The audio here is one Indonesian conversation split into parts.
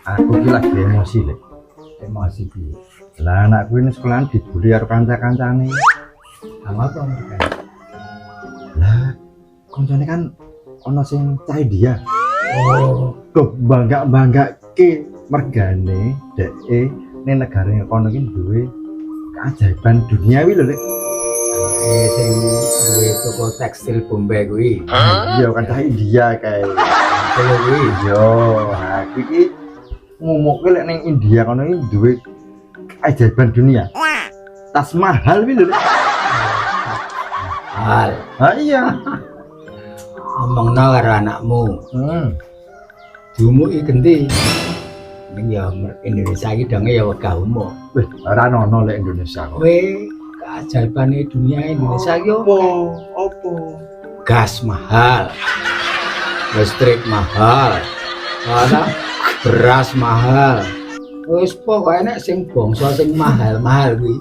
Aku ki lagi emosi, Lek. Emosi piye? Lah anakku ini sekolahan dibully karo kanca-kancane. Apa kan? Lah koncone kan ono sing cah dia. Oh, Kok bangga-banggake mergane dheke ning negara kono ki duwe keajaiban duniawi lho, Lek. sing duwe toko tekstil Bombay kuwi. Iya kan cah India kae. Kalau kuwi Yo, aku iki ngomongke lek ning India kono iki duwe keajaiban dunia. Tas mahal kuwi lho, Lek. hal Ah iya. ngomongno karo anakmu. Diumuki genti. Ning ya Indonesia iki dange ya wegah umum. Wih, ora ono lek Indonesia kok. Kowe keajaibane dunia Indonesia iki Opo? gas mahal. Listrik mahal. Ana beras mahal. Wis pokoke nek sing bangsa sing mahal-mahal kuwi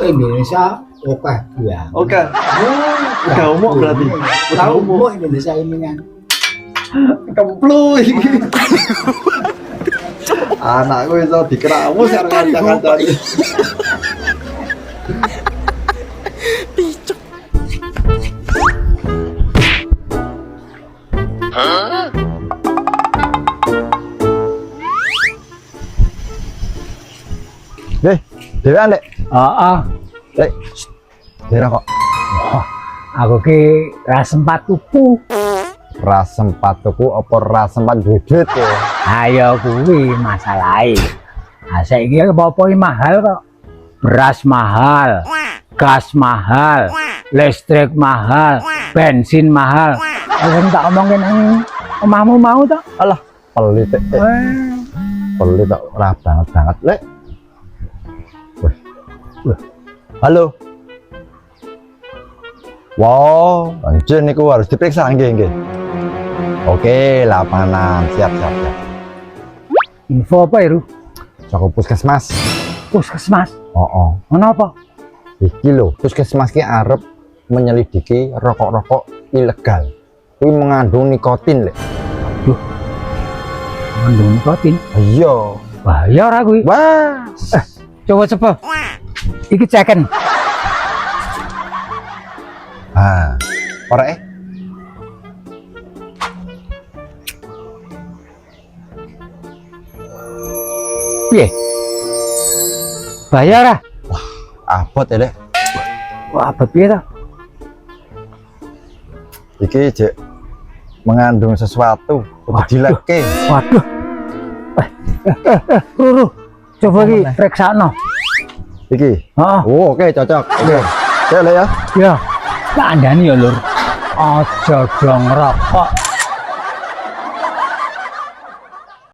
Indonesia oke banget. Oke. Udah umum berarti. Udah Tahu umum. umum Indonesia ini kan. Kemplu iki. Anakku iso dikeramu karo kanca-kancane. Dewean, Lek. Heeh. Lek. Dera kok. Aku ki ra sempat tuku. Ra sempat tuku apa ra sempat duwe duit ya? Ayo kuwi masalahe. Ah saiki apa-apa mahal kok. Beras mahal, gas mahal, listrik mahal, bensin mahal. Aku tak omongin nang omahmu mau to? Alah, pelit. Pelit kok ora banget, Lek. Wih. Halo. Wow, anjir niku harus diperiksa nggih. Oke, lapanan. Siap. Info apa itu? Saka puskesmas. Puskesmas. Oh. Ono apa? Iki lho, puskesmas ki arep menyelidiki rokok-rokok ilegal. Kuwi mengandung nikotin, Lek. Mengandung nikotin. Iya. Bahaya ra kuwi. Wah. Coba. Iki ceken. Ora Piye? Bahaya ra? abot ya, Lek. Wah, abot piye to? Iki jek mengandung sesuatu, kudu dileke. Waduh. Ruru. Coba iki periksano. Iki. Heeh. Oh, oke, cocok. Oke. Cek, Lek ya. Ya. Tak andani ya, Lur. Aja dong rokok.